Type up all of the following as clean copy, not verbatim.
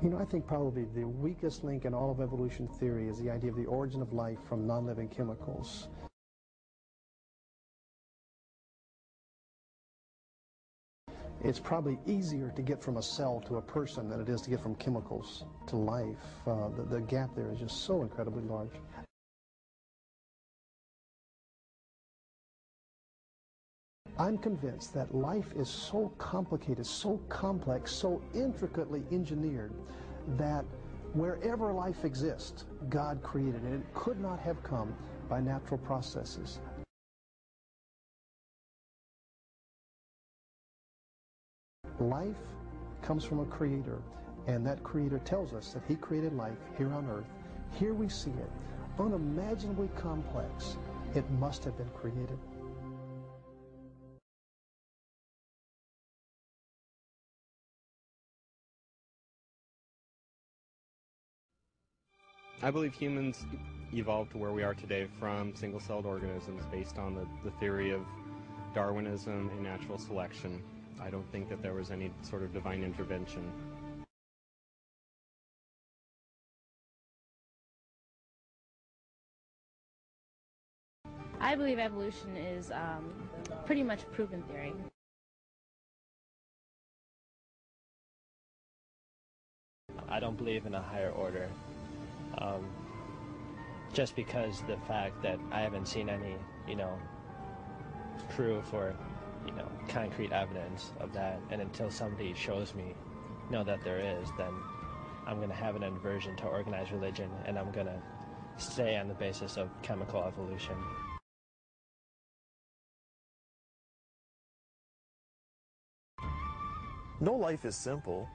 You know, I think probably the weakest link in all of evolution theory is the idea of the origin of life from non-living chemicals. It's probably easier to get from a cell to a person than it is to get from chemicals to life. The gap there is just so incredibly large. I'm convinced that life is so complicated, so complex, so intricately engineered that wherever life exists, God created it, and it could not have come by natural processes. Life comes from a creator, and that creator tells us that he created life here on earth. Here we see it, unimaginably complex. It must have been created. I believe humans evolved to where we are today from single-celled organisms based on the theory of Darwinism and natural selection. I don't think that there was any sort of divine intervention. I believe evolution is pretty much a proven theory. I don't believe in a higher order. Just because the fact that I haven't seen any, proof or, concrete evidence of that, and until somebody shows me, that there is, then I'm going to have an aversion to organized religion, and I'm going to stay on the basis of chemical evolution. No life is simple.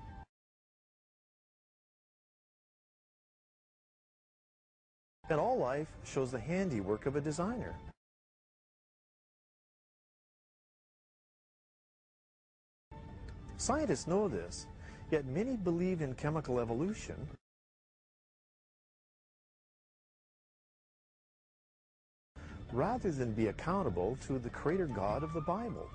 And all life shows the handiwork of a designer. Scientists know this, yet many believe in chemical evolution rather than be accountable to the Creator God of the Bible.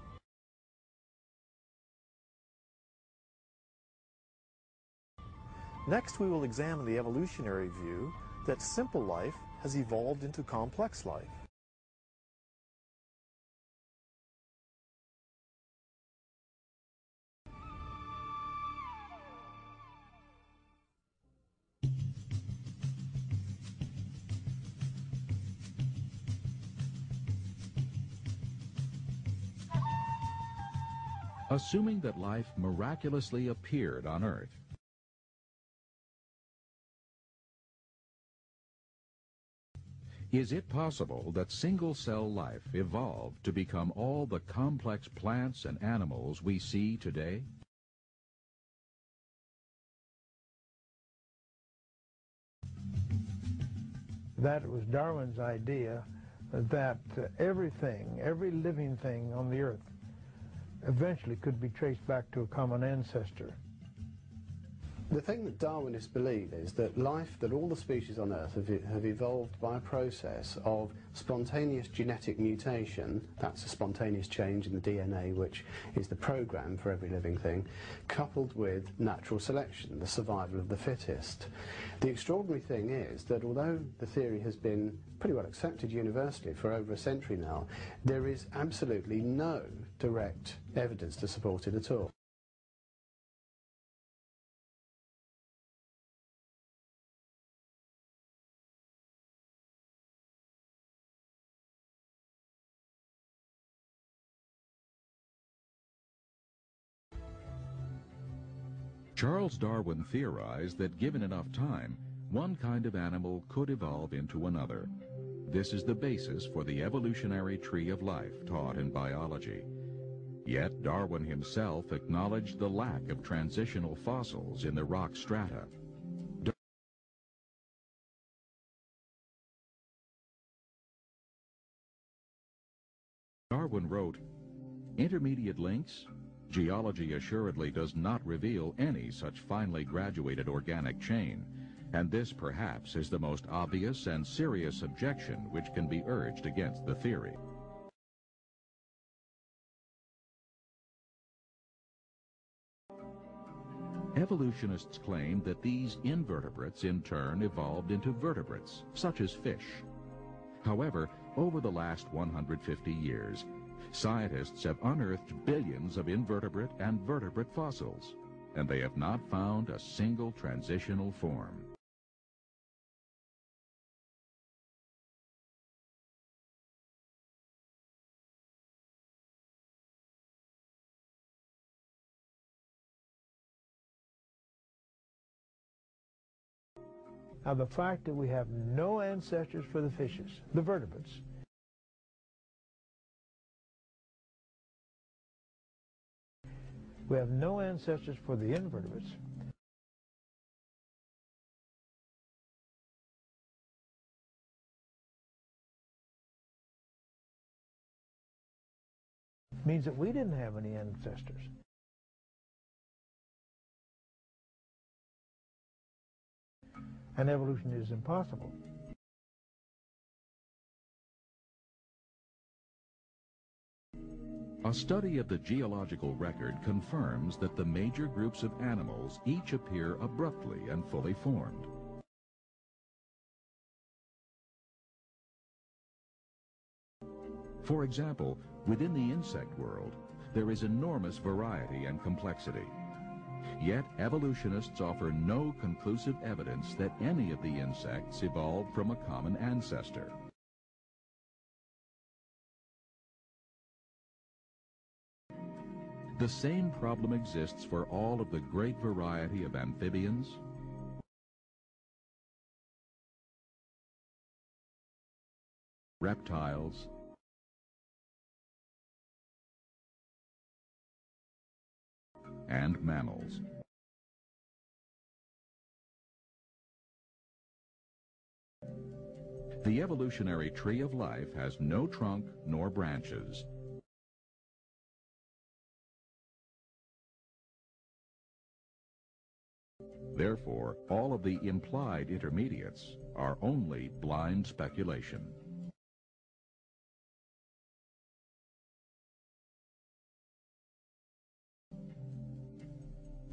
Next, we will examine the evolutionary view that simple life has evolved into complex life. Assuming that life miraculously appeared on Earth, is it possible that single-cell life evolved to become all the complex plants and animals we see today? That was Darwin's idea that everything, every living thing on the earth eventually could be traced back to a common ancestor. The thing that Darwinists believe is that life, that all the species on Earth have evolved by a process of spontaneous genetic mutation, that's a spontaneous change in the DNA, which is the program for every living thing, coupled with natural selection, the survival of the fittest. The extraordinary thing is that although the theory has been pretty well accepted universally for over a century now, there is absolutely no direct evidence to support it at all. Charles Darwin theorized that given enough time, one kind of animal could evolve into another. This is the basis for the evolutionary tree of life taught in biology. Yet Darwin himself acknowledged the lack of transitional fossils in the rock strata. Darwin wrote, "Intermediate links? Geology assuredly does not reveal any such finely graduated organic chain, and this perhaps is the most obvious and serious objection which can be urged against the theory." Evolutionists claim that these invertebrates in turn evolved into vertebrates, such as fish. However, over the last 150 years, scientists have unearthed billions of invertebrate and vertebrate fossils, and they have not found a single transitional form. Now, the fact that we have no ancestors for the fishes, the vertebrates, we have no ancestors for the invertebrates, means that we didn't have any ancestors. And evolution is impossible. A study of the geological record confirms that the major groups of animals each appear abruptly and fully formed. For example, within the insect world, there is enormous variety and complexity. Yet evolutionists offer no conclusive evidence that any of the insects evolved from a common ancestor. The same problem exists for all of the great variety of amphibians, reptiles, and mammals. The evolutionary tree of life has no trunk nor branches. Therefore, all of the implied intermediates are only blind speculation.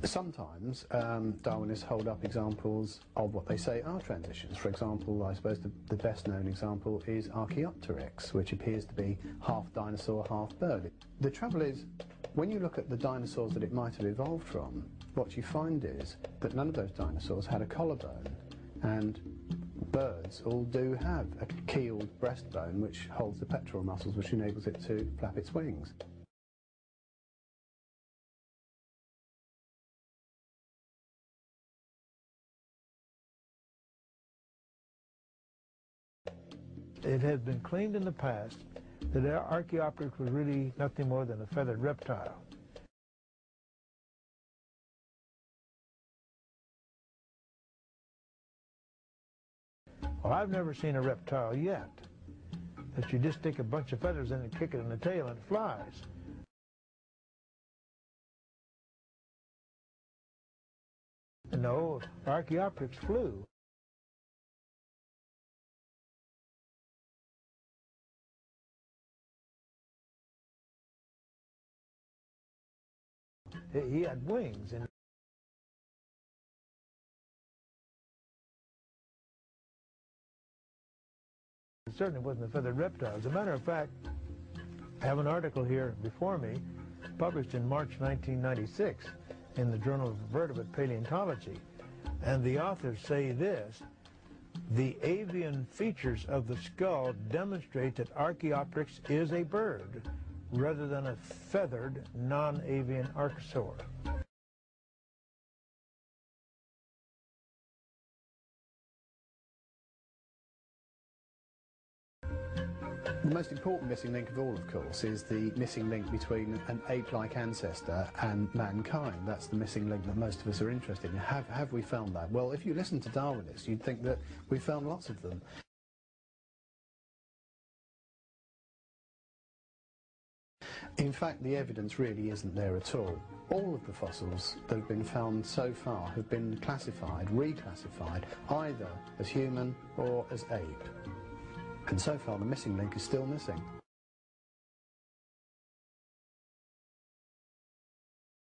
Sometimes Darwinists hold up examples of what they say are transitions. For example, I suppose the best known example is Archaeopteryx, which appears to be half dinosaur, half bird. The trouble is, when you look at the dinosaurs that it might have evolved from, what you find is that none of those dinosaurs had a collarbone, and birds all do have a keeled breastbone which holds the pectoral muscles, which enables it to flap its wings. It has been claimed in the past that Archaeopteryx was really nothing more than a feathered reptile. Well, I've never seen a reptile yet that you just stick a bunch of feathers in and kick it in the tail and it flies. No, Archaeopteryx flew. He had wings, and it certainly wasn't a feathered reptile. As a matter of fact, I have an article here before me, published in March 1996 in the Journal of Vertebrate Paleontology, and the authors say this: the avian features of the skull demonstrate that Archaeopteryx is a bird rather than a feathered non-avian archosaur. The most important missing link of all, of course, is the missing link between an ape-like ancestor and mankind. That's the missing link that most of us are interested in. Have we found that? Well, if you listen to Darwinists, you'd think that we found lots of them. In fact, the evidence really isn't there at all. All of the fossils that have been found so far have been classified, reclassified, either as human or as ape. And so far the missing link is still missing.